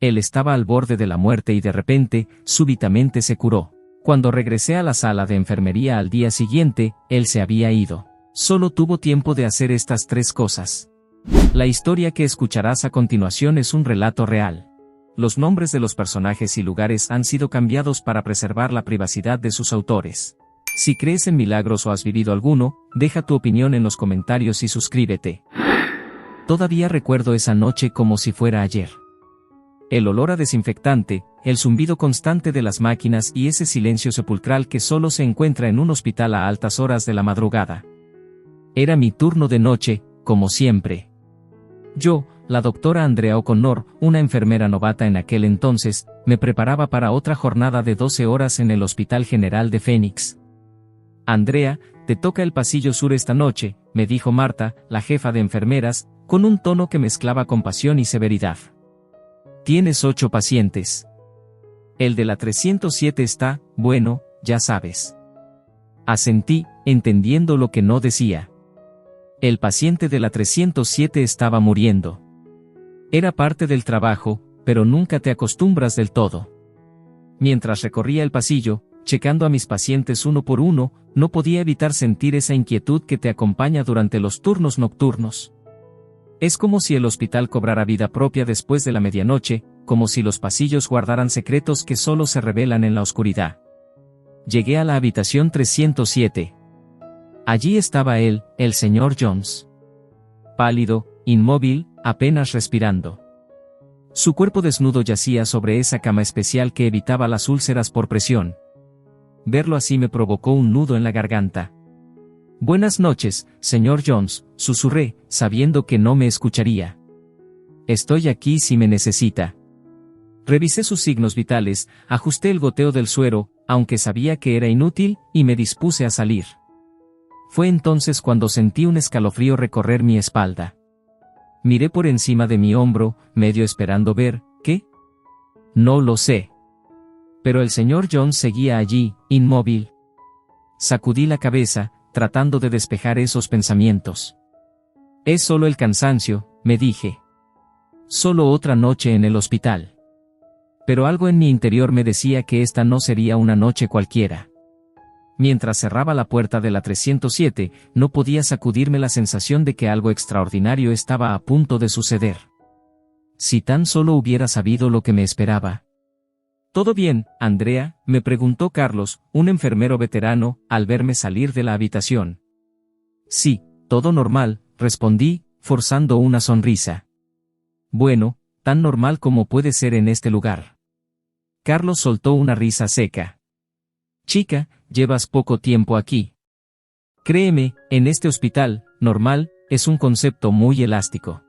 Él estaba al borde de la muerte y de repente, súbitamente se curó. Cuando regresé a la sala de enfermería al día siguiente, él se había ido. Solo tuvo tiempo de hacer estas 3 cosas. La historia que escucharás a continuación es un relato real. Los nombres de los personajes y lugares han sido cambiados para preservar la privacidad de sus autores. Si crees en milagros o has vivido alguno, deja tu opinión en los comentarios y suscríbete. Todavía recuerdo esa noche como si fuera ayer. El olor a desinfectante, el zumbido constante de las máquinas y ese silencio sepulcral que solo se encuentra en un hospital a altas horas de la madrugada. Era mi turno de noche, como siempre. Yo, la doctora Andrea O'Connor, una enfermera novata en aquel entonces, me preparaba para otra jornada de 12 horas en el Hospital General de Phoenix. Andrea, te toca el pasillo sur esta noche, me dijo Marta, la jefa de enfermeras, con un tono que mezclaba compasión y severidad. Tienes 8 pacientes. El de la 307 está, bueno, ya sabes. Asentí, entendiendo lo que no decía. El paciente de la 307 estaba muriendo. Era parte del trabajo, pero nunca te acostumbras del todo. Mientras recorría el pasillo, checando a mis pacientes uno por uno, no podía evitar sentir esa inquietud que te acompaña durante los turnos nocturnos. Es como si el hospital cobrara vida propia después de la medianoche, como si los pasillos guardaran secretos que solo se revelan en la oscuridad. Llegué a la habitación 307. Allí estaba él, el señor Jones. Pálido, inmóvil, apenas respirando. Su cuerpo desnudo yacía sobre esa cama especial que evitaba las úlceras por presión. Verlo así me provocó un nudo en la garganta. Buenas noches, señor Jones, susurré, sabiendo que no me escucharía. Estoy aquí si me necesita. Revisé sus signos vitales, ajusté el goteo del suero, aunque sabía que era inútil, y me dispuse a salir. Fue entonces cuando sentí un escalofrío recorrer mi espalda. Miré por encima de mi hombro, medio esperando ver, ¿qué? No lo sé. Pero el señor Jones seguía allí, inmóvil. Sacudí la cabeza, tratando de despejar esos pensamientos. Es solo el cansancio, me dije. Solo otra noche en el hospital. Pero algo en mi interior me decía que esta no sería una noche cualquiera. Mientras cerraba la puerta de la 307, no podía sacudirme la sensación de que algo extraordinario estaba a punto de suceder. Si tan solo hubiera sabido lo que me esperaba. ¿Todo bien, Andrea?, me preguntó Carlos, un enfermero veterano, al verme salir de la habitación. Sí, todo normal, respondí, forzando una sonrisa. Bueno, tan normal como puede ser en este lugar. Carlos soltó una risa seca. Chica, llevas poco tiempo aquí. Créeme, en este hospital, normal, es un concepto muy elástico.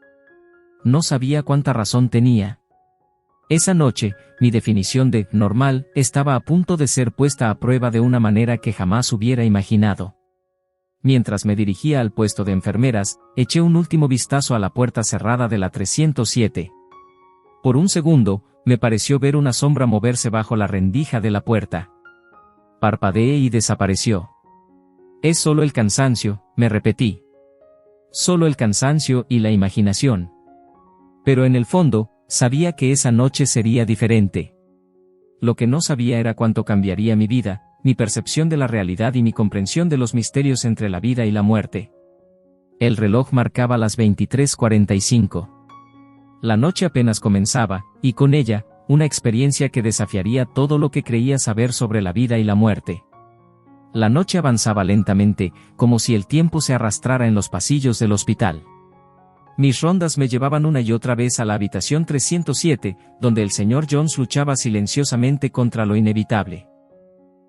No sabía cuánta razón tenía. Esa noche, mi definición de normal estaba a punto de ser puesta a prueba de una manera que jamás hubiera imaginado. Mientras me dirigía al puesto de enfermeras, eché un último vistazo a la puerta cerrada de la 307. Por un segundo, me pareció ver una sombra moverse bajo la rendija de la puerta. Parpadeé y desapareció. Es solo el cansancio, me repetí. Solo el cansancio y la imaginación. Pero en el fondo, sabía que esa noche sería diferente. Lo que no sabía era cuánto cambiaría mi vida, mi percepción de la realidad y mi comprensión de los misterios entre la vida y la muerte. El reloj marcaba las 23:45. La noche apenas comenzaba, y con ella, una experiencia que desafiaría todo lo que creía saber sobre la vida y la muerte. La noche avanzaba lentamente, como si el tiempo se arrastrara en los pasillos del hospital. Mis rondas me llevaban una y otra vez a la habitación 307, donde el señor Jones luchaba silenciosamente contra lo inevitable.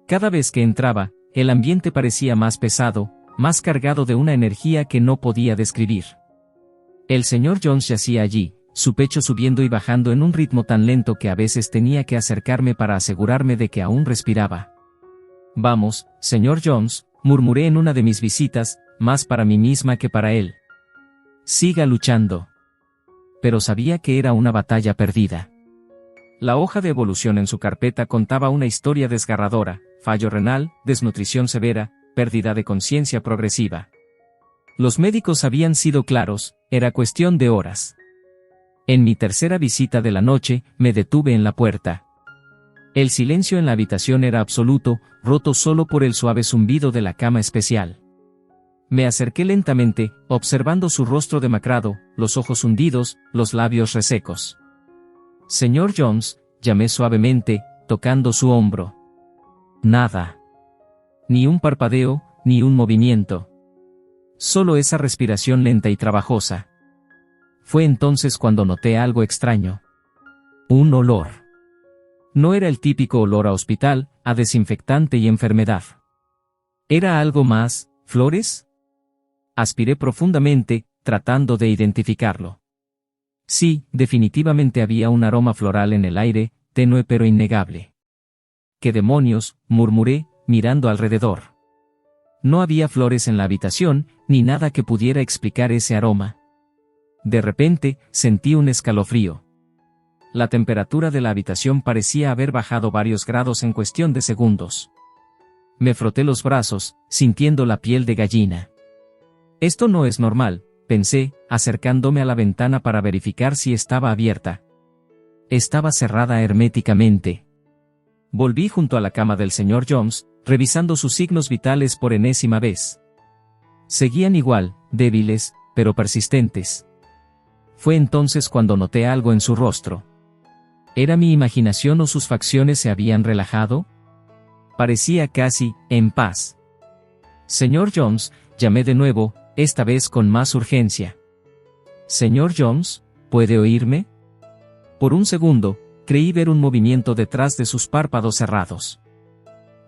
Cada vez que entraba, el ambiente parecía más pesado, más cargado de una energía que no podía describir. El señor Jones yacía allí, su pecho subiendo y bajando en un ritmo tan lento que a veces tenía que acercarme para asegurarme de que aún respiraba. Vamos, señor Jones, murmuré en una de mis visitas, más para mí misma que para él. Siga luchando. Pero sabía que era una batalla perdida. La hoja de evolución en su carpeta contaba una historia desgarradora: fallo renal, desnutrición severa, pérdida de conciencia progresiva. Los médicos habían sido claros, era cuestión de horas. En mi tercera visita de la noche, me detuve en la puerta. El silencio en la habitación era absoluto, roto solo por el suave zumbido de la cama especial. Me acerqué lentamente, observando su rostro demacrado, los ojos hundidos, los labios resecos. «Señor Jones», llamé suavemente, tocando su hombro. Nada. Ni un parpadeo, ni un movimiento. Solo esa respiración lenta y trabajosa. Fue entonces cuando noté algo extraño. Un olor. No era el típico olor a hospital, a desinfectante y enfermedad. ¿Era algo más, flores? Aspiré profundamente, tratando de identificarlo. Sí, definitivamente había un aroma floral en el aire, tenue pero innegable. «¿Qué demonios?», murmuré, mirando alrededor. No había flores en la habitación, ni nada que pudiera explicar ese aroma. De repente, sentí un escalofrío. La temperatura de la habitación parecía haber bajado varios grados en cuestión de segundos. Me froté los brazos, sintiendo la piel de gallina. Esto no es normal, pensé, acercándome a la ventana para verificar si estaba abierta. Estaba cerrada herméticamente. Volví junto a la cama del señor Jones, revisando sus signos vitales por enésima vez. Seguían igual, débiles, pero persistentes. Fue entonces cuando noté algo en su rostro. ¿Era mi imaginación o sus facciones se habían relajado? Parecía casi en paz. «Señor Jones», llamé de nuevo, esta vez con más urgencia. «Señor Jones, ¿puede oírme?». Por un segundo, creí ver un movimiento detrás de sus párpados cerrados.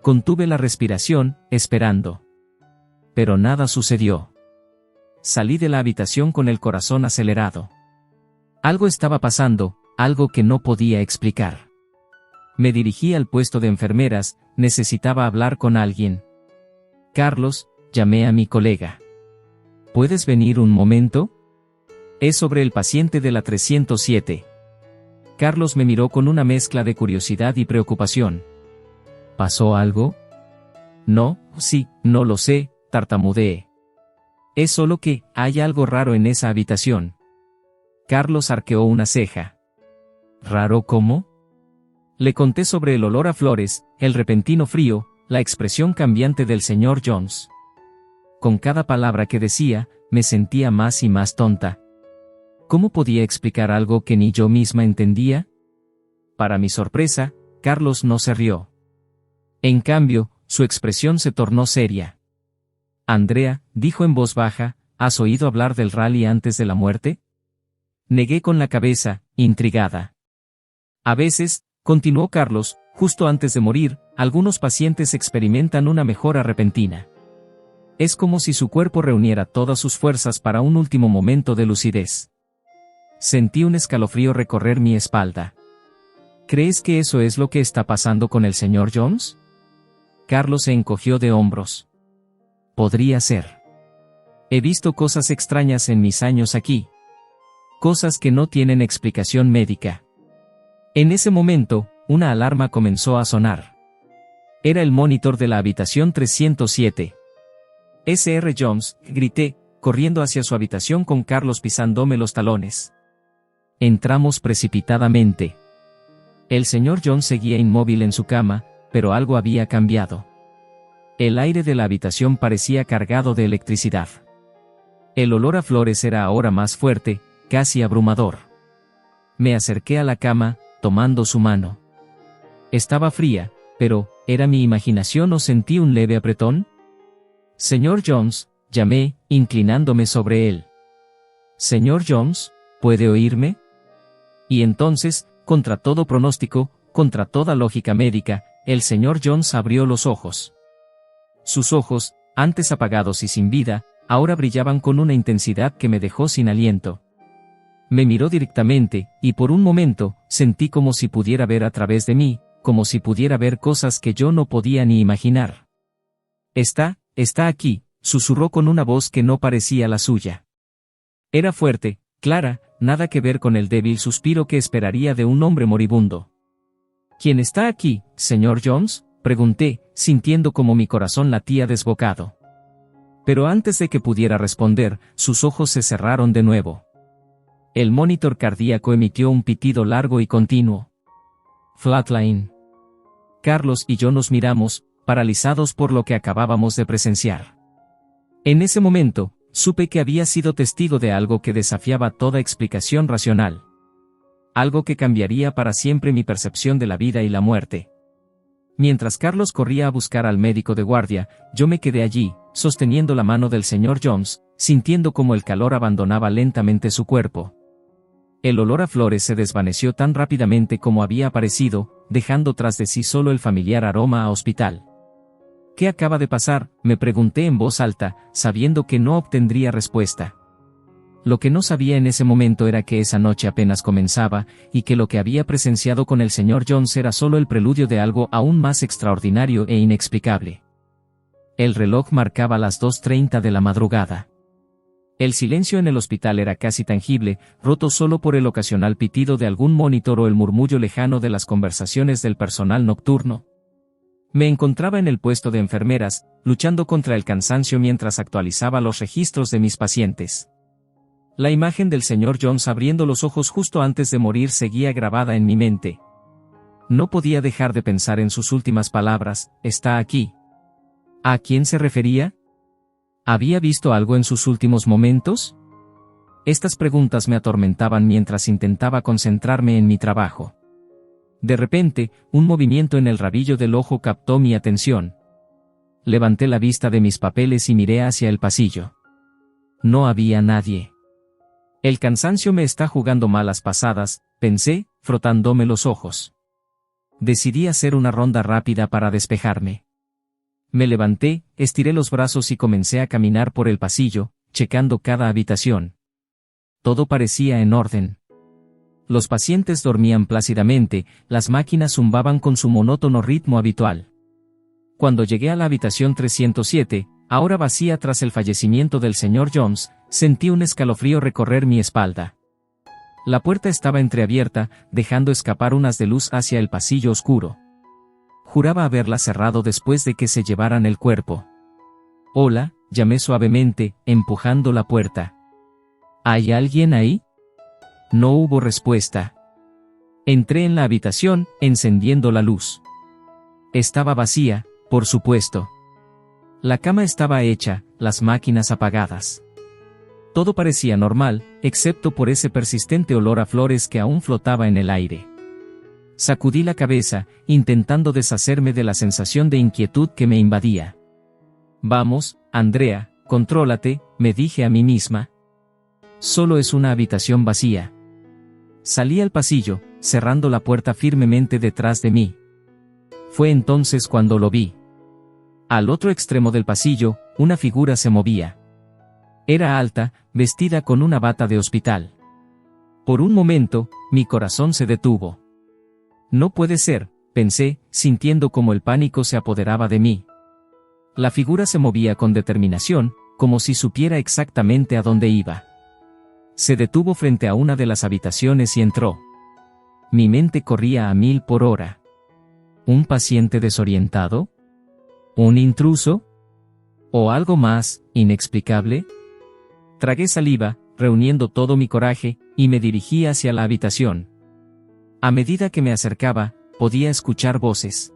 Contuve la respiración, esperando. Pero nada sucedió. Salí de la habitación con el corazón acelerado. Algo estaba pasando, algo que no podía explicar. Me dirigí al puesto de enfermeras, necesitaba hablar con alguien. «Carlos», llamé a mi colega. «¿Puedes venir un momento? Es sobre el paciente de la 307. Carlos me miró con una mezcla de curiosidad y preocupación. «¿Pasó algo?». «No, sí, no lo sé», tartamudeé. «Es solo que, hay algo raro en esa habitación». Carlos arqueó una ceja. «¿Raro cómo?». Le conté sobre el olor a flores, el repentino frío, la expresión cambiante del señor Jones. Con cada palabra que decía, me sentía más y más tonta. ¿Cómo podía explicar algo que ni yo misma entendía? Para mi sorpresa, Carlos no se rió. En cambio, su expresión se tornó seria. «Andrea», dijo en voz baja, «¿has oído hablar del rally antes de la muerte?». Negué con la cabeza, intrigada. «A veces», continuó Carlos, «justo antes de morir, algunos pacientes experimentan una mejora repentina. Es como si su cuerpo reuniera todas sus fuerzas para un último momento de lucidez». Sentí un escalofrío recorrer mi espalda. «¿Crees que eso es lo que está pasando con el señor Jones?». Carlos se encogió de hombros. «Podría ser. He visto cosas extrañas en mis años aquí. Cosas que no tienen explicación médica». En ese momento, una alarma comenzó a sonar. Era el monitor de la habitación 307. «Sr. Jones», grité, corriendo hacia su habitación con Carlos pisándome los talones. Entramos precipitadamente. El señor Jones seguía inmóvil en su cama, pero algo había cambiado. El aire de la habitación parecía cargado de electricidad. El olor a flores era ahora más fuerte, casi abrumador. Me acerqué a la cama, tomando su mano. Estaba fría, pero, ¿era mi imaginación o sentí un leve apretón? «Señor Jones», llamé, inclinándome sobre él. «Señor Jones, ¿puede oírme?». Y entonces, contra todo pronóstico, contra toda lógica médica, el señor Jones abrió los ojos. Sus ojos, antes apagados y sin vida, ahora brillaban con una intensidad que me dejó sin aliento. Me miró directamente, y por un momento, sentí como si pudiera ver a través de mí, como si pudiera ver cosas que yo no podía ni imaginar. Está aquí», susurró con una voz que no parecía la suya. Era fuerte, clara, nada que ver con el débil suspiro que esperaría de un hombre moribundo. «¿Quién está aquí, señor Jones?», pregunté, sintiendo como mi corazón latía desbocado. Pero antes de que pudiera responder, sus ojos se cerraron de nuevo. El monitor cardíaco emitió un pitido largo y continuo. Flatline. Carlos y yo nos miramos, paralizados por lo que acabábamos de presenciar. En ese momento, supe que había sido testigo de algo que desafiaba toda explicación racional. Algo que cambiaría para siempre mi percepción de la vida y la muerte. Mientras Carlos corría a buscar al médico de guardia, yo me quedé allí, sosteniendo la mano del señor Jones, sintiendo como el calor abandonaba lentamente su cuerpo. El olor a flores se desvaneció tan rápidamente como había aparecido, dejando tras de sí solo el familiar aroma a hospital. ¿Qué acaba de pasar?, me pregunté en voz alta, sabiendo que no obtendría respuesta. Lo que no sabía en ese momento era que esa noche apenas comenzaba, y que lo que había presenciado con el señor Jones era solo el preludio de algo aún más extraordinario e inexplicable. El reloj marcaba las 2:30 de la madrugada. El silencio en el hospital era casi tangible, roto solo por el ocasional pitido de algún monitor o el murmullo lejano de las conversaciones del personal nocturno. Me encontraba en el puesto de enfermeras, luchando contra el cansancio mientras actualizaba los registros de mis pacientes. La imagen del señor Jones abriendo los ojos justo antes de morir seguía grabada en mi mente. No podía dejar de pensar en sus últimas palabras: «Está aquí». ¿A quién se refería? ¿Había visto algo en sus últimos momentos? Estas preguntas me atormentaban mientras intentaba concentrarme en mi trabajo. De repente, un movimiento en el rabillo del ojo captó mi atención. Levanté la vista de mis papeles y miré hacia el pasillo. No había nadie. El cansancio me está jugando malas pasadas, pensé, frotándome los ojos. Decidí hacer una ronda rápida para despejarme. Me levanté, estiré los brazos y comencé a caminar por el pasillo, checando cada habitación. Todo parecía en orden. Los pacientes dormían plácidamente, las máquinas zumbaban con su monótono ritmo habitual. Cuando llegué a la habitación 307, ahora vacía tras el fallecimiento del señor Jones, sentí un escalofrío recorrer mi espalda. La puerta estaba entreabierta, dejando escapar unas de luz hacia el pasillo oscuro. Juraba haberla cerrado después de que se llevaran el cuerpo. «Hola», llamé suavemente, empujando la puerta. «¿Hay alguien ahí?» No hubo respuesta. Entré en la habitación, encendiendo la luz. Estaba vacía, por supuesto. La cama estaba hecha, las máquinas apagadas. Todo parecía normal, excepto por ese persistente olor a flores que aún flotaba en el aire. Sacudí la cabeza, intentando deshacerme de la sensación de inquietud que me invadía. «Vamos, Andrea, contrólate», me dije a mí misma. «Solo es una habitación vacía». Salí al pasillo, cerrando la puerta firmemente detrás de mí. Fue entonces cuando lo vi. Al otro extremo del pasillo, una figura se movía. Era alta, vestida con una bata de hospital. Por un momento, mi corazón se detuvo. No puede ser, pensé, sintiendo como el pánico se apoderaba de mí. La figura se movía con determinación, como si supiera exactamente a dónde iba. Se detuvo frente a una de las habitaciones y entró. Mi mente corría a 1000 por hora. ¿Un paciente desorientado? ¿Un intruso? ¿O algo más, inexplicable? Tragué saliva, reuniendo todo mi coraje, y me dirigí hacia la habitación. A medida que me acercaba, podía escuchar voces.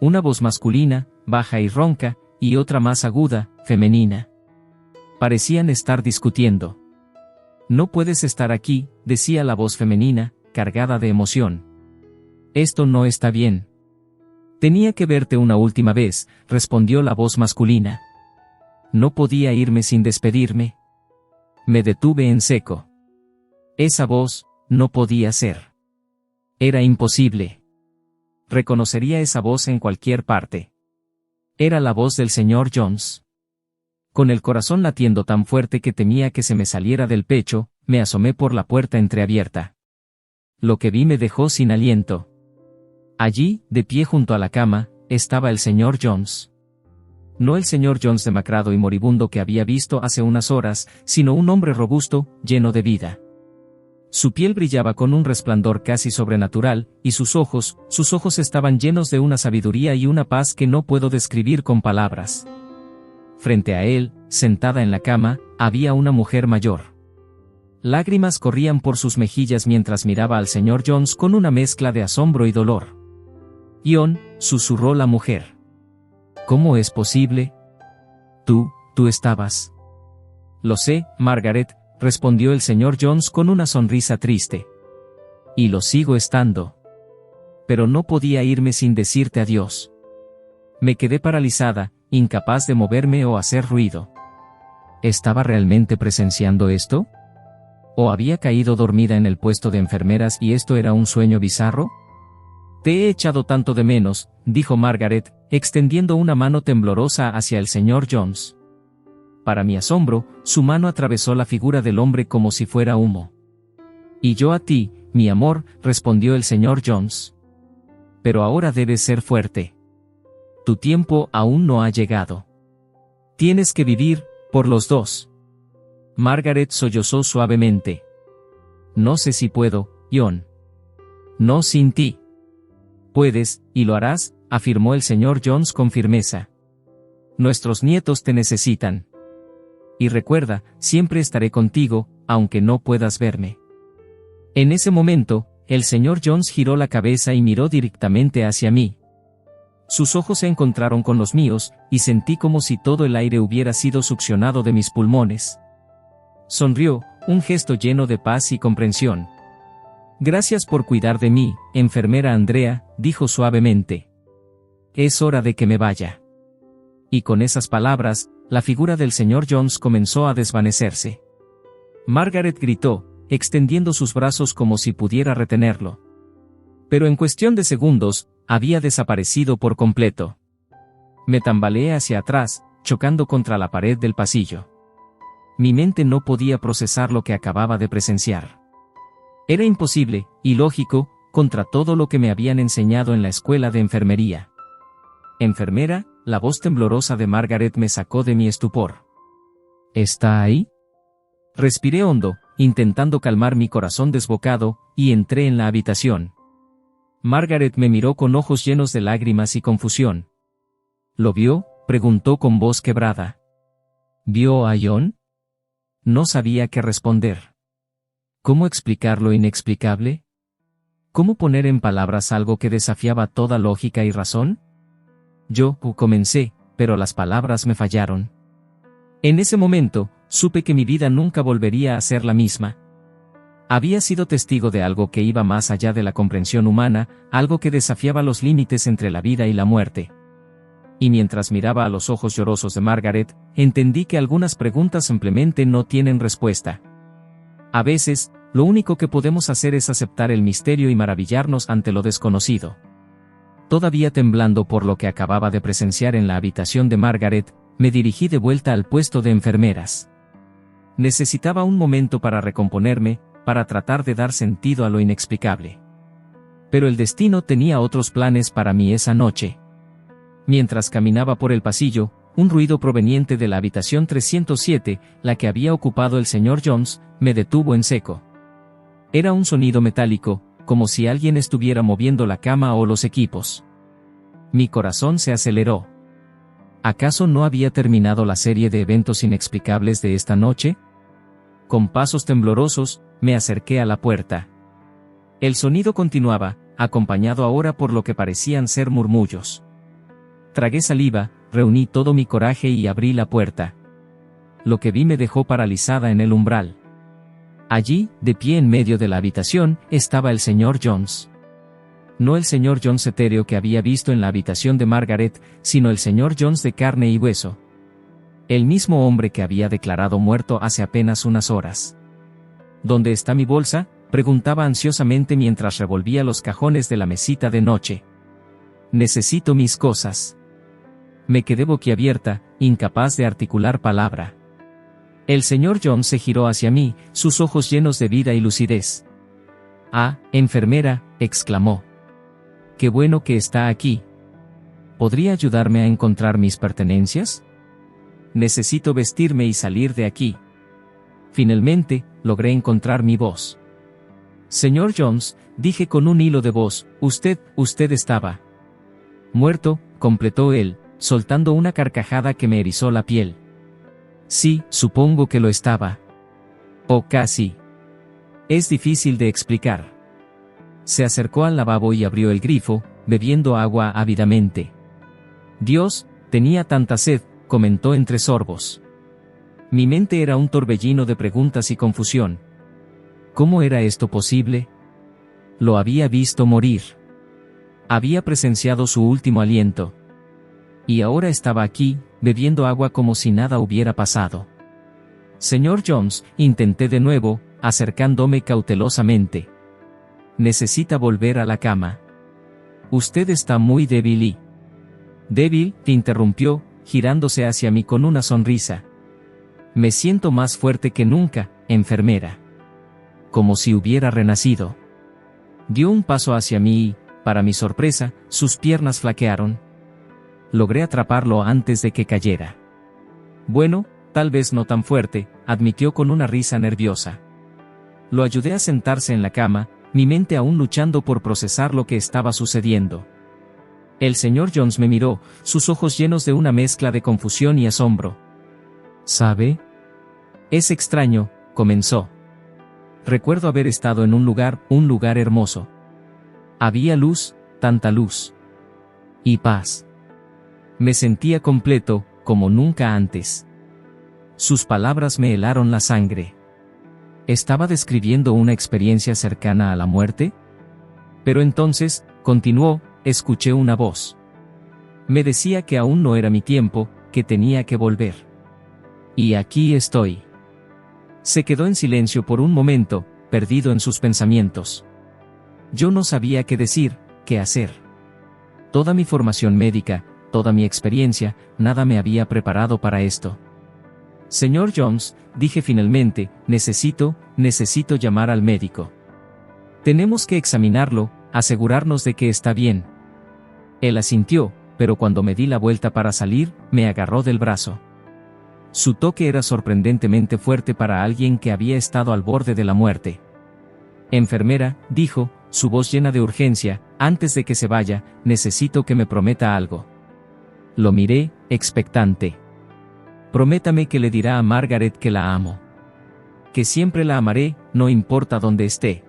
Una voz masculina, baja y ronca, y otra más aguda, femenina. Parecían estar discutiendo. «No puedes estar aquí», decía la voz femenina, cargada de emoción. «Esto no está bien». «Tenía que verte una última vez», respondió la voz masculina. No podía irme sin despedirme. Me detuve en seco. Esa voz, no podía ser. Era imposible. Reconocería esa voz en cualquier parte. Era la voz del señor Jones. Con el corazón latiendo tan fuerte que temía que se me saliera del pecho, me asomé por la puerta entreabierta. Lo que vi me dejó sin aliento. Allí, de pie junto a la cama, estaba el señor Jones. No el señor Jones demacrado y moribundo que había visto hace unas horas, sino un hombre robusto, lleno de vida. Su piel brillaba con un resplandor casi sobrenatural, y sus ojos estaban llenos de una sabiduría y una paz que no puedo describir con palabras. Frente a él, sentada en la cama, había una mujer mayor. Lágrimas corrían por sus mejillas mientras miraba al señor Jones con una mezcla de asombro y dolor. «Ion», susurró la mujer. «¿Cómo es posible? Tú estabas». «Lo sé, Margaret», respondió el señor Jones con una sonrisa triste. «Y lo sigo estando. Pero no podía irme sin decirte adiós». Me quedé paralizada, incapaz de moverme o hacer ruido. ¿Estaba realmente presenciando esto? ¿O había caído dormida en el puesto de enfermeras y esto era un sueño bizarro? «Te he echado tanto de menos», dijo Margaret, extendiendo una mano temblorosa hacia el señor Jones. Para mi asombro, su mano atravesó la figura del hombre como si fuera humo. «Y yo a ti, mi amor», respondió el señor Jones. «Pero ahora debes ser fuerte. Tu tiempo aún no ha llegado. Tienes que vivir, por los dos». Margaret sollozó suavemente. «No sé si puedo, Ion. No sin ti». «Puedes, y lo harás», afirmó el señor Jones con firmeza. «Nuestros nietos te necesitan. Y recuerda, siempre estaré contigo, aunque no puedas verme». En ese momento, el señor Jones giró la cabeza y miró directamente hacia mí. Sus ojos se encontraron con los míos, y sentí como si todo el aire hubiera sido succionado de mis pulmones. Sonrió, un gesto lleno de paz y comprensión. «Gracias por cuidar de mí, enfermera Andrea», dijo suavemente. «Es hora de que me vaya». Y con esas palabras, la figura del señor Jones comenzó a desvanecerse. Margaret gritó, extendiendo sus brazos como si pudiera retenerlo. Pero en cuestión de segundos, había desaparecido por completo. Me tambaleé hacia atrás, chocando contra la pared del pasillo. Mi mente no podía procesar lo que acababa de presenciar. Era imposible, ilógico, contra todo lo que me habían enseñado en la escuela de enfermería. «Enfermera», la voz temblorosa de Margaret me sacó de mi estupor. «¿Está ahí?». Respiré hondo, intentando calmar mi corazón desbocado, y entré en la habitación. Margaret me miró con ojos llenos de lágrimas y confusión. «¿Lo vio?», preguntó con voz quebrada. «¿Vio a Ion?». No sabía qué responder. ¿Cómo explicar lo inexplicable? ¿Cómo poner en palabras algo que desafiaba toda lógica y razón? Yo comencé, pero las palabras me fallaron. En ese momento, supe que mi vida nunca volvería a ser la misma. Había sido testigo de algo que iba más allá de la comprensión humana, algo que desafiaba los límites entre la vida y la muerte. Y mientras miraba a los ojos llorosos de Margaret, entendí que algunas preguntas simplemente no tienen respuesta. A veces, lo único que podemos hacer es aceptar el misterio y maravillarnos ante lo desconocido. Todavía temblando por lo que acababa de presenciar en la habitación de Margaret, me dirigí de vuelta al puesto de enfermeras. Necesitaba un momento para recomponerme, para tratar de dar sentido a lo inexplicable. Pero el destino tenía otros planes para mí esa noche. Mientras caminaba por el pasillo, un ruido proveniente de la habitación 307, la que había ocupado el señor Jones, me detuvo en seco. Era un sonido metálico, como si alguien estuviera moviendo la cama o los equipos. Mi corazón se aceleró. ¿Acaso no había terminado la serie de eventos inexplicables de esta noche? Con pasos temblorosos, me acerqué a la puerta. El sonido continuaba, acompañado ahora por lo que parecían ser murmullos. Tragué saliva, reuní todo mi coraje y abrí la puerta. Lo que vi me dejó paralizada en el umbral. Allí, de pie en medio de la habitación, estaba el señor Jones. No el señor Jones etéreo que había visto en la habitación de Margaret, sino el señor Jones de carne y hueso. El mismo hombre que había declarado muerto hace apenas unas horas. «¿Dónde está mi bolsa?», preguntaba ansiosamente mientras revolvía los cajones de la mesita de noche. «Necesito mis cosas». Me quedé boquiabierta, incapaz de articular palabra. El señor Jones se giró hacia mí, sus ojos llenos de vida y lucidez. «Ah, enfermera», exclamó. «Qué bueno que está aquí. ¿Podría ayudarme a encontrar mis pertenencias? Necesito vestirme y salir de aquí». Finalmente, logré encontrar mi voz. «Señor Jones», dije con un hilo de voz, usted estaba muerto», completó él, soltando una carcajada que me erizó la piel. «Sí, supongo que lo estaba. O casi». Es difícil de explicar. Se acercó al lavabo y abrió el grifo, bebiendo agua ávidamente. Dios, tenía tanta sed, comentó entre sorbos. Mi mente era un torbellino de preguntas y confusión. ¿Cómo era esto posible? Lo había visto morir. Había presenciado su último aliento. Y ahora estaba aquí, bebiendo agua como si nada hubiera pasado. Señor Jones, intenté de nuevo, acercándome cautelosamente. Necesita volver a la cama. Usted está muy débil y... Débil, interrumpió, girándose hacia mí con una sonrisa. Me siento más fuerte que nunca, enfermera. Como si hubiera renacido. Dio un paso hacia mí y, para mi sorpresa, sus piernas flaquearon. Logré atraparlo antes de que cayera. Bueno, tal vez no tan fuerte, admitió con una risa nerviosa. Lo ayudé a sentarse en la cama, mi mente aún luchando por procesar lo que estaba sucediendo. El señor Jones me miró, sus ojos llenos de una mezcla de confusión y asombro. ¿Sabe? Es extraño, comenzó. Recuerdo haber estado en un lugar hermoso. Había luz, tanta luz. Y paz. Me sentía completo, como nunca antes. Sus palabras me helaron la sangre. ¿Estaba describiendo una experiencia cercana a la muerte? Pero entonces, continuó, escuché una voz. Me decía que aún no era mi tiempo, que tenía que volver. Y aquí estoy. Se quedó en silencio por un momento, perdido en sus pensamientos. Yo no sabía qué decir, qué hacer. Toda mi formación médica, toda mi experiencia, nada me había preparado para esto. Señor Jones, dije finalmente, necesito llamar al médico. Tenemos que examinarlo, asegurarnos de que está bien. Él asintió, pero cuando me di la vuelta para salir, me agarró del brazo. Su toque era sorprendentemente fuerte para alguien que había estado al borde de la muerte. Enfermera, dijo, su voz llena de urgencia, antes de que se vaya, necesito que me prometa algo. Lo miré, expectante. Prométame que le dirá a Margaret que la amo. Que siempre la amaré, no importa dónde esté.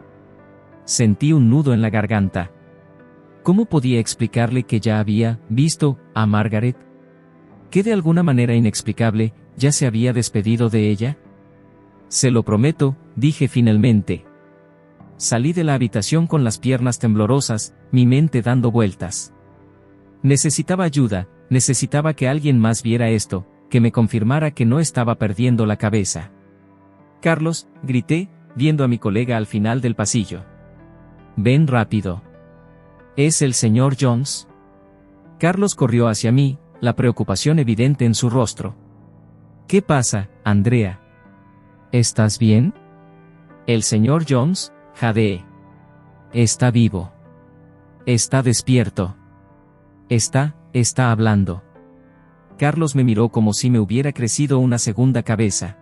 Sentí un nudo en la garganta. ¿Cómo podía explicarle que ya había visto a Margaret? ¿Que de alguna manera inexplicable, ya se había despedido de ella? Se lo prometo, dije finalmente. Salí de la habitación con las piernas temblorosas, mi mente dando vueltas. Necesitaba ayuda, necesitaba que alguien más viera esto, que me confirmara que no estaba perdiendo la cabeza. Carlos, grité, viendo a mi colega al final del pasillo. Ven rápido. ¿Es el señor Jones? Carlos corrió hacia mí, la preocupación evidente en su rostro. ¿Qué pasa, Andrea? ¿Estás bien? El señor Jones, jadeé. Está vivo. Está despierto. Está hablando. Carlos me miró como si me hubiera crecido una segunda cabeza.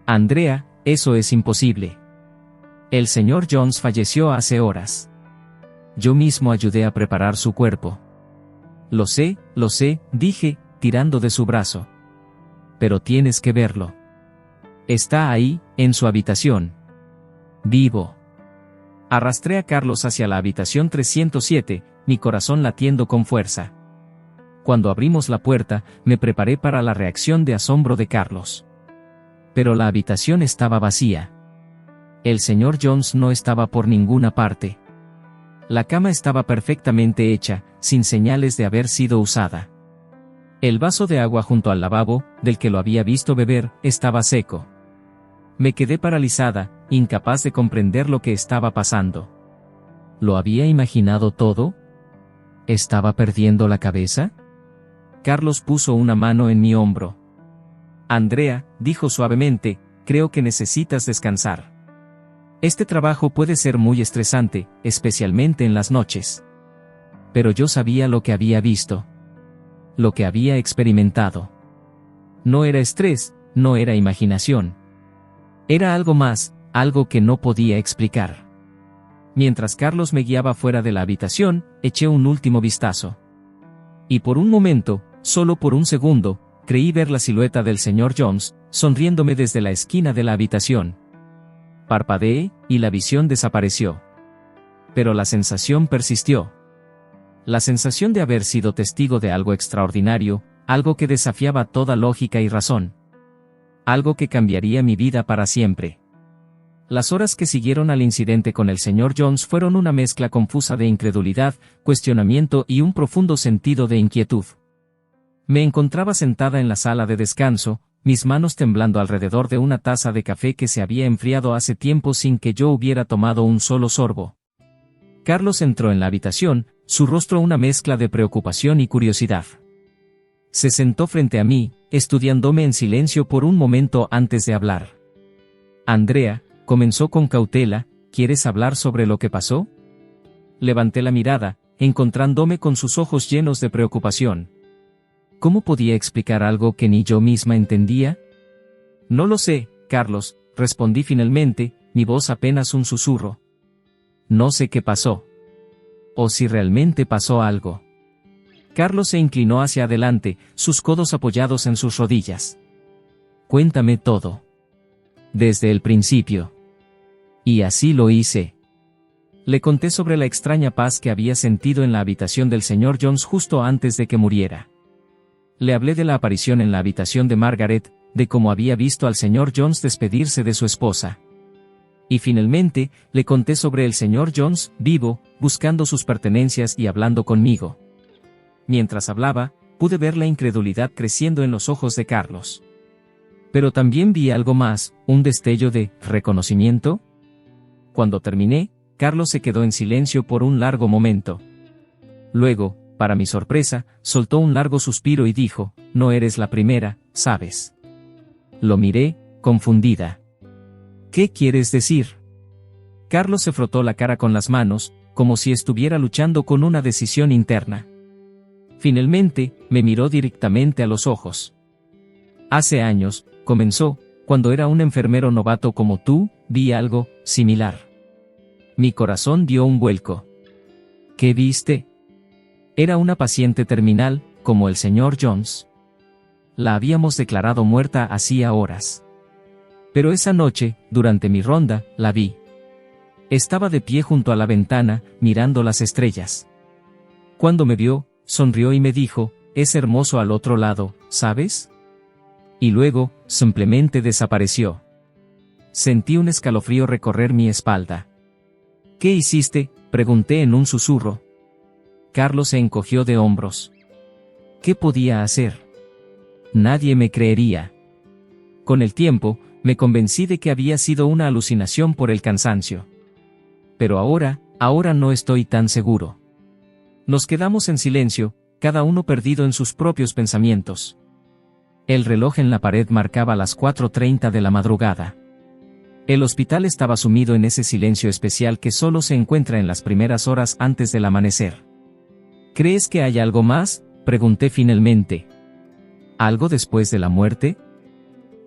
Andrea, eso es imposible. El señor Jones falleció hace horas. Yo mismo ayudé a preparar su cuerpo. Lo sé, dije, tirando de su brazo. Pero tienes que verlo. Está ahí, en su habitación. Vivo. Arrastré a Carlos hacia la habitación 307, mi corazón latiendo con fuerza. Cuando abrimos la puerta, me preparé para la reacción de asombro de Carlos. Pero la habitación estaba vacía. El señor Jones no estaba por ninguna parte. La cama estaba perfectamente hecha, sin señales de haber sido usada. El vaso de agua junto al lavabo, del que lo había visto beber, estaba seco. Me quedé paralizada, incapaz de comprender lo que estaba pasando. ¿Lo había imaginado todo? ¿Estaba perdiendo la cabeza? Carlos puso una mano en mi hombro. Andrea, dijo suavemente, creo que necesitas descansar. Este trabajo puede ser muy estresante, especialmente en las noches. Pero yo sabía lo que había visto. Lo que había experimentado. No era estrés, no era imaginación. Era algo más, algo que no podía explicar. Mientras Carlos me guiaba fuera de la habitación, eché un último vistazo. Y por un momento, solo por un segundo, creí ver la silueta del señor Jones, sonriéndome desde la esquina de la habitación. Parpadeé, y la visión desapareció. Pero la sensación persistió. La sensación de haber sido testigo de algo extraordinario, algo que desafiaba toda lógica y razón. Algo que cambiaría mi vida para siempre. Las horas que siguieron al incidente con el señor Jones fueron una mezcla confusa de incredulidad, cuestionamiento y un profundo sentido de inquietud. Me encontraba sentada en la sala de descanso, mis manos temblando alrededor de una taza de café que se había enfriado hace tiempo sin que yo hubiera tomado un solo sorbo. Carlos entró en la habitación, su rostro una mezcla de preocupación y curiosidad. Se sentó frente a mí, estudiándome en silencio por un momento antes de hablar. Andrea, comenzó con cautela, ¿quieres hablar sobre lo que pasó? Levanté la mirada, encontrándome con sus ojos llenos de preocupación. ¿Cómo podía explicar algo que ni yo misma entendía? No lo sé, Carlos, respondí finalmente, mi voz apenas un susurro. No sé qué pasó. O si realmente pasó algo. Carlos se inclinó hacia adelante, sus codos apoyados en sus rodillas. Cuéntame todo. Desde el principio. Y así lo hice. Le conté sobre la extraña paz que había sentido en la habitación del señor Jones justo antes de que muriera. Le hablé de la aparición en la habitación de Margaret, de cómo había visto al señor Jones despedirse de su esposa. Y finalmente, le conté sobre el señor Jones, vivo, buscando sus pertenencias y hablando conmigo. Mientras hablaba, pude ver la incredulidad creciendo en los ojos de Carlos. Pero también vi algo más, un destello de reconocimiento. Cuando terminé, Carlos se quedó en silencio por un largo momento. Luego, para mi sorpresa, soltó un largo suspiro y dijo, no eres la primera, ¿sabes? Lo miré, confundida. ¿Qué quieres decir? Carlos se frotó la cara con las manos, como si estuviera luchando con una decisión interna. Finalmente, me miró directamente a los ojos. Hace años, comenzó, cuando era un enfermero novato como tú, vi algo similar. Mi corazón dio un vuelco. ¿Qué viste? Era una paciente terminal, como el señor Jones. La habíamos declarado muerta hacía horas. Pero esa noche, durante mi ronda, la vi. Estaba de pie junto a la ventana, mirando las estrellas. Cuando me vio, sonrió y me dijo, es hermoso al otro lado, ¿sabes? Y luego, simplemente desapareció. Sentí un escalofrío recorrer mi espalda. ¿Qué hiciste?, pregunté en un susurro. Carlos se encogió de hombros. ¿Qué podía hacer? Nadie me creería. Con el tiempo, me convencí de que había sido una alucinación por el cansancio. Pero ahora no estoy tan seguro. Nos quedamos en silencio, cada uno perdido en sus propios pensamientos. El reloj en la pared marcaba las 4:30 de la madrugada. El hospital estaba sumido en ese silencio especial que solo se encuentra en las primeras horas antes del amanecer. ¿Crees que hay algo más?, pregunté finalmente. ¿Algo después de la muerte?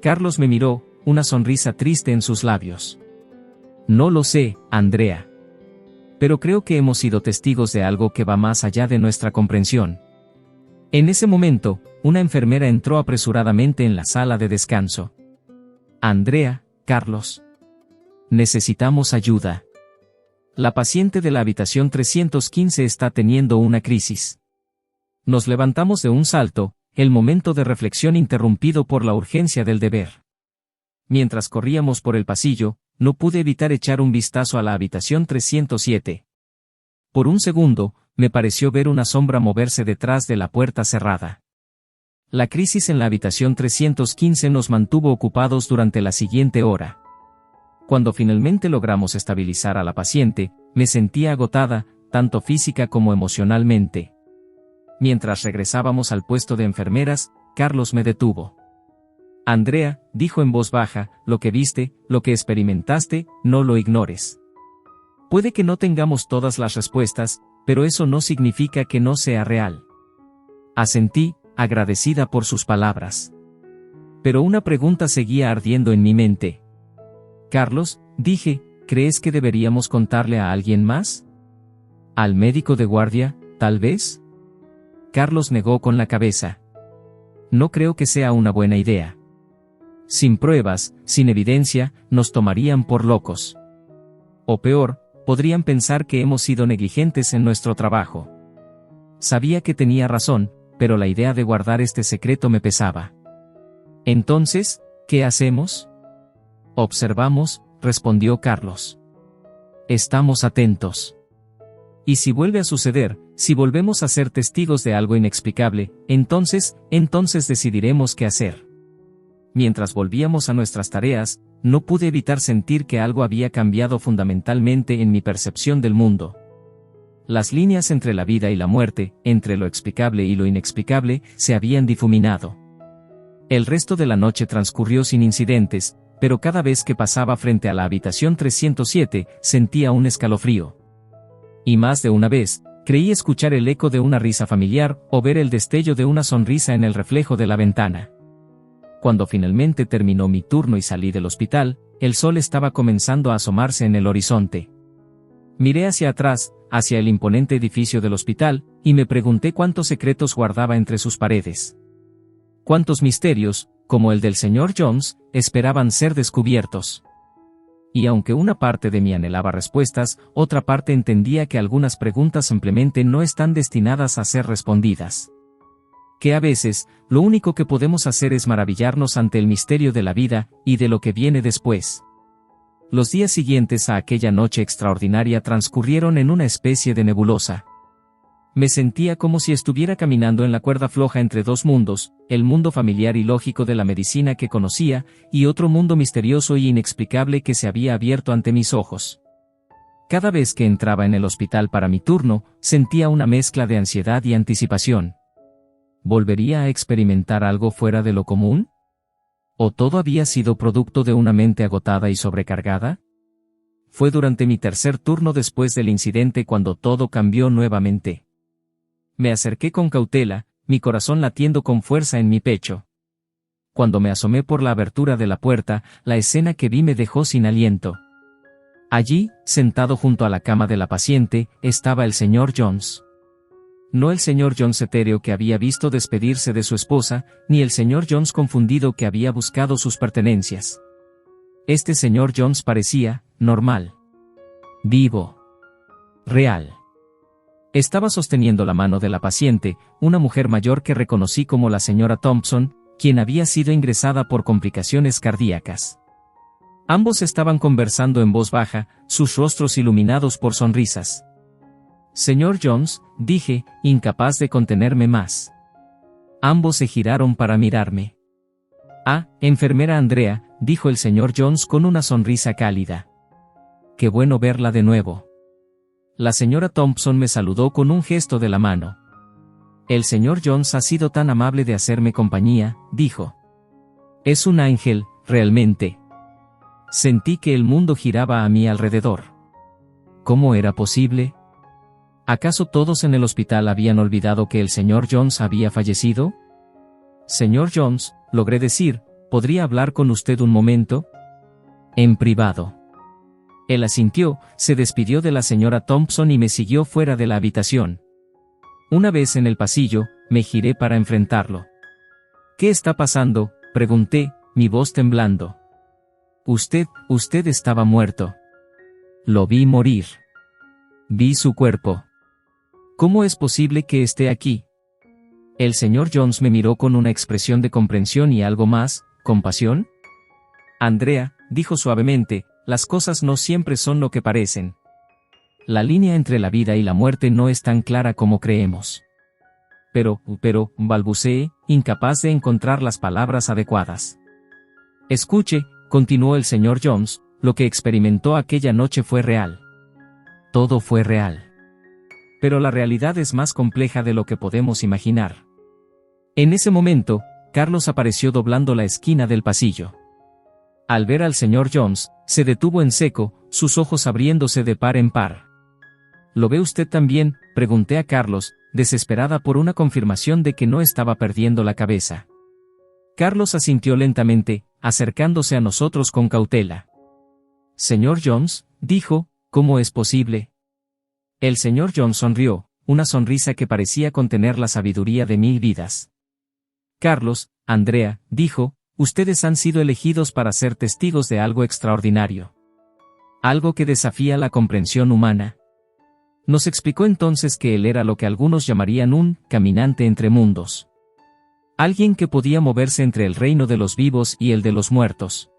Carlos me miró, una sonrisa triste en sus labios. No lo sé, Andrea. Pero creo que hemos sido testigos de algo que va más allá de nuestra comprensión. En ese momento, una enfermera entró apresuradamente en la sala de descanso. Andrea, Carlos. Necesitamos ayuda. La paciente de la habitación 315 está teniendo una crisis. Nos levantamos de un salto, el momento de reflexión interrumpido por la urgencia del deber. Mientras corríamos por el pasillo, no pude evitar echar un vistazo a la habitación 307. Por un segundo, me pareció ver una sombra moverse detrás de la puerta cerrada. La crisis en la habitación 315 nos mantuvo ocupados durante la siguiente hora. Cuando finalmente logramos estabilizar a la paciente, me sentía agotada, tanto física como emocionalmente. Mientras regresábamos al puesto de enfermeras, Carlos me detuvo. Andrea, dijo en voz baja, lo que viste, lo que experimentaste, no lo ignores. Puede que no tengamos todas las respuestas, pero eso no significa que no sea real. Asentí, agradecida por sus palabras. Pero una pregunta seguía ardiendo en mi mente. Carlos, dije, ¿crees que deberíamos contarle a alguien más? ¿Al médico de guardia, tal vez? Carlos negó con la cabeza. No creo que sea una buena idea. Sin pruebas, sin evidencia, nos tomarían por locos. O peor, podrían pensar que hemos sido negligentes en nuestro trabajo. Sabía que tenía razón, pero la idea de guardar este secreto me pesaba. Entonces, ¿qué hacemos? Observamos, respondió Carlos. Estamos atentos. Y si vuelve a suceder, si volvemos a ser testigos de algo inexplicable, entonces decidiremos qué hacer. Mientras volvíamos a nuestras tareas, no pude evitar sentir que algo había cambiado fundamentalmente en mi percepción del mundo. Las líneas entre la vida y la muerte, entre lo explicable y lo inexplicable, se habían difuminado. El resto de la noche transcurrió sin incidentes, pero cada vez que pasaba frente a la habitación 307, sentía un escalofrío. Y más de una vez, creí escuchar el eco de una risa familiar o ver el destello de una sonrisa en el reflejo de la ventana. Cuando finalmente terminó mi turno y salí del hospital, el sol estaba comenzando a asomarse en el horizonte. Miré hacia atrás, hacia el imponente edificio del hospital, y me pregunté cuántos secretos guardaba entre sus paredes. Cuántos misterios, como el del señor Jones, esperaban ser descubiertos. Y aunque una parte de mí anhelaba respuestas, otra parte entendía que algunas preguntas simplemente no están destinadas a ser respondidas. Que a veces, lo único que podemos hacer es maravillarnos ante el misterio de la vida y de lo que viene después. Los días siguientes a aquella noche extraordinaria transcurrieron en una especie de nebulosa. Me sentía como si estuviera caminando en la cuerda floja entre dos mundos, el mundo familiar y lógico de la medicina que conocía, y otro mundo misterioso y inexplicable que se había abierto ante mis ojos. Cada vez que entraba en el hospital para mi turno, sentía una mezcla de ansiedad y anticipación. ¿Volvería a experimentar algo fuera de lo común? ¿O todo había sido producto de una mente agotada y sobrecargada? Fue durante mi tercer turno después del incidente cuando todo cambió nuevamente. Me acerqué con cautela, mi corazón latiendo con fuerza en mi pecho. Cuando me asomé por la abertura de la puerta, la escena que vi me dejó sin aliento. Allí, sentado junto a la cama de la paciente, estaba el señor Jones. No el señor Jones etéreo que había visto despedirse de su esposa, ni el señor Jones confundido que había buscado sus pertenencias. Este señor Jones parecía normal. Vivo. Real. Estaba sosteniendo la mano de la paciente, una mujer mayor que reconocí como la señora Thompson, quien había sido ingresada por complicaciones cardíacas. Ambos estaban conversando en voz baja, sus rostros iluminados por sonrisas. Señor Jones, dije, incapaz de contenerme más. Ambos se giraron para mirarme. Ah, enfermera Andrea, dijo el señor Jones con una sonrisa cálida. Qué bueno verla de nuevo. La señora Thompson me saludó con un gesto de la mano. El señor Jones ha sido tan amable de hacerme compañía, dijo. Es un ángel, realmente. Sentí que el mundo giraba a mi alrededor. ¿Cómo era posible? ¿Acaso todos en el hospital habían olvidado que el señor Jones había fallecido? Señor Jones, logré decir, ¿podría hablar con usted un momento? En privado. Él asintió, se despidió de la señora Thompson y me siguió fuera de la habitación. Una vez en el pasillo, me giré para enfrentarlo. ¿Qué está pasando?, pregunté, mi voz temblando. Usted estaba muerto. Lo vi morir. Vi su cuerpo. ¿Cómo es posible que esté aquí? El señor Jones me miró con una expresión de comprensión y algo más, compasión. Andrea, dijo suavemente, las cosas no siempre son lo que parecen. La línea entre la vida y la muerte no es tan clara como creemos. Pero, balbuceé, incapaz de encontrar las palabras adecuadas. Escuche, continuó el señor Jones, lo que experimentó aquella noche fue real. Todo fue real. Pero la realidad es más compleja de lo que podemos imaginar. En ese momento, Carlos apareció doblando la esquina del pasillo. Al ver al señor Jones, se detuvo en seco, sus ojos abriéndose de par en par. ¿Lo ve usted también?, pregunté a Carlos, desesperada por una confirmación de que no estaba perdiendo la cabeza. Carlos asintió lentamente, acercándose a nosotros con cautela. Señor Jones, dijo, ¿cómo es posible? El señor Jones sonrió, una sonrisa que parecía contener la sabiduría de 1000 vidas. Carlos, Andrea, dijo, Ustedes han sido elegidos para ser testigos de algo extraordinario. Algo que desafía la comprensión humana. Nos explicó entonces que él era lo que algunos llamarían un caminante entre mundos. Alguien que podía moverse entre el reino de los vivos y el de los muertos.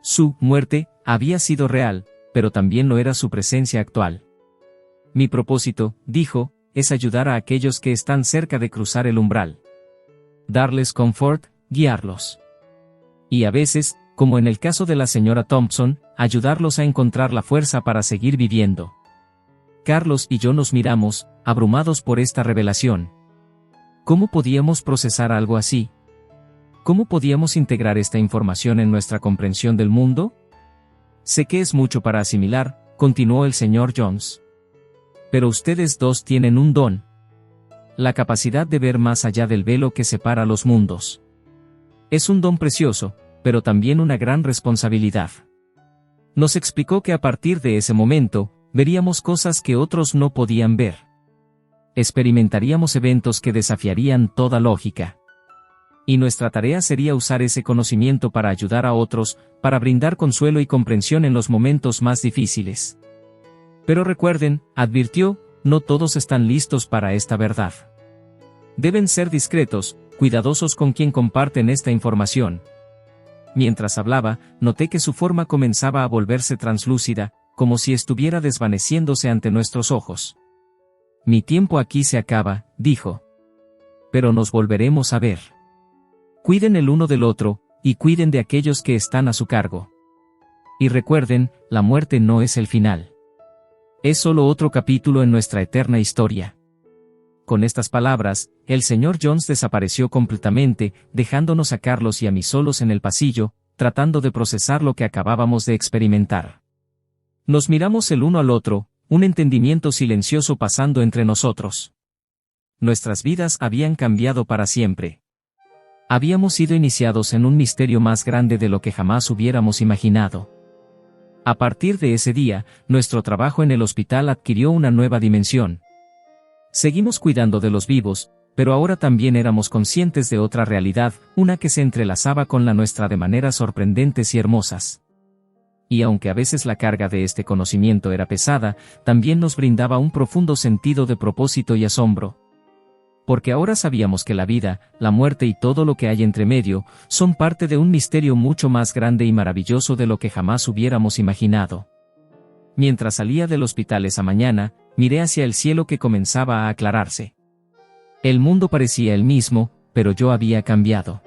Su muerte había sido real, pero también lo era su presencia actual. Mi propósito, dijo, es ayudar a aquellos que están cerca de cruzar el umbral. Darles confort, guiarlos. Y a veces, como en el caso de la señora Thompson, ayudarlos a encontrar la fuerza para seguir viviendo. Carlos y yo nos miramos, abrumados por esta revelación. ¿Cómo podíamos procesar algo así? ¿Cómo podíamos integrar esta información en nuestra comprensión del mundo? Sé que es mucho para asimilar, continuó el señor Jones. Pero ustedes dos tienen un don. La capacidad de ver más allá del velo que separa los mundos. Es un don precioso, pero también una gran responsabilidad. Nos explicó que a partir de ese momento, veríamos cosas que otros no podían ver. Experimentaríamos eventos que desafiarían toda lógica. Y nuestra tarea sería usar ese conocimiento para ayudar a otros, para brindar consuelo y comprensión en los momentos más difíciles. Pero recuerden, advirtió, no todos están listos para esta verdad. Deben ser discretos, cuidadosos con quien comparten esta información. Mientras hablaba, noté que su forma comenzaba a volverse translúcida, como si estuviera desvaneciéndose ante nuestros ojos. Mi tiempo aquí se acaba, dijo. Pero nos volveremos a ver. Cuiden el uno del otro, y cuiden de aquellos que están a su cargo. Y recuerden, la muerte no es el final. Es solo otro capítulo en nuestra eterna historia. Con estas palabras, el señor Jones desapareció completamente, dejándonos a Carlos y a mí solos en el pasillo, tratando de procesar lo que acabábamos de experimentar. Nos miramos el uno al otro, un entendimiento silencioso pasando entre nosotros. Nuestras vidas habían cambiado para siempre. Habíamos sido iniciados en un misterio más grande de lo que jamás hubiéramos imaginado. A partir de ese día, nuestro trabajo en el hospital adquirió una nueva dimensión. Seguimos cuidando de los vivos, pero ahora también éramos conscientes de otra realidad, una que se entrelazaba con la nuestra de maneras sorprendentes y hermosas. Y aunque a veces la carga de este conocimiento era pesada, también nos brindaba un profundo sentido de propósito y asombro. Porque ahora sabíamos que la vida, la muerte y todo lo que hay entre medio, son parte de un misterio mucho más grande y maravilloso de lo que jamás hubiéramos imaginado. Mientras salía del hospital esa mañana, miré hacia el cielo que comenzaba a aclararse. El mundo parecía el mismo, pero yo había cambiado.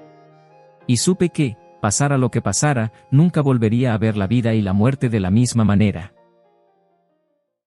Y supe que, pasara lo que pasara, nunca volvería a ver la vida y la muerte de la misma manera.